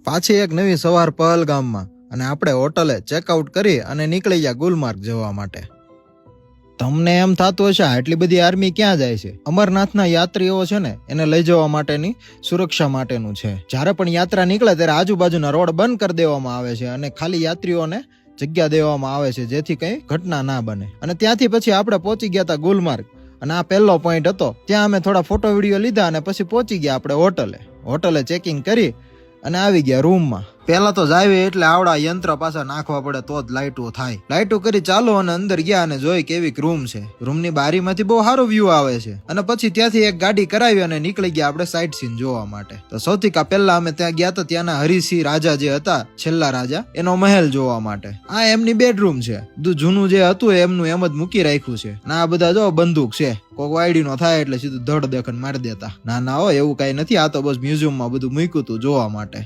પાછી એક નવી સવાર પહલગામમાં અને આપણે હોટલે ચેકઆઉટ કરી અને નીકળી ગયા ગુલમાર્ગ જવા માટે. તમને એમ થતું હશે આટલી બધી આર્મી ક્યાં જાય છે? અમરનાથના યાત્રીઓ છે ને એને લઈ જવા માટેની સુરક્ષા માટેનું છે. જ્યારે પણ યાત્રા નીકળે ત્યારે આજુબાજુના રોડ બંધ કરી દેવામાં આવે છે અને ખાલી યાત્રીઓને જગ્યા દેવામાં આવે છે જેથી કઈ ઘટના ના બને. અને ત્યાંથી પછી આપણે પહોંચી ગયા હતા ગુલમાર્ગ અને આ પહેલો પોઈન્ટ હતો. ત્યાં અમે થોડા ફોટો વિડીયો લીધા અને પછી પહોંચી ગયા આપણે હોટલે ચેકિંગ કરી અને આવી ગયા રૂમમાં. પેલા તો જાવી એટલે આવડા યંત્ર પાછા નાખવા પડે તો જ લાઇટો થાય. લાઇટો કરી ચાલો અને અંદર ગયા અને જોઈ કેવી રૂમ છે. રૂમની બારીમાંથી બહુ સારો વ્યૂ આવે છે. અને પછી ત્યાંથી એક ગાડી કરાવી અને નીકળી ગયા આપણે સાઇટ સીન જોવા માટે. તો સૌથી પહેલા અમે ત્યાં ગયા હતા ત્યાંના હરિસિંહ રાજા જે હતા, છેલ્લા રાજા, એનો મહેલ જોવા માટે. આ એમની બેડરૂમ છે. બધું જૂનું જે હતું એમનું એમ જ મૂકી રાખ્યું છે. ના આ બધા જો બંદૂક છે, કોક વાયડી નો થાય એટલે સીધું ધડ દેખન મારી દેતા. ના હો એવું કઈ નથી. આ તો બસ મ્યુઝિયમ માં બધું મૂક્યું હતું જોવા માટે.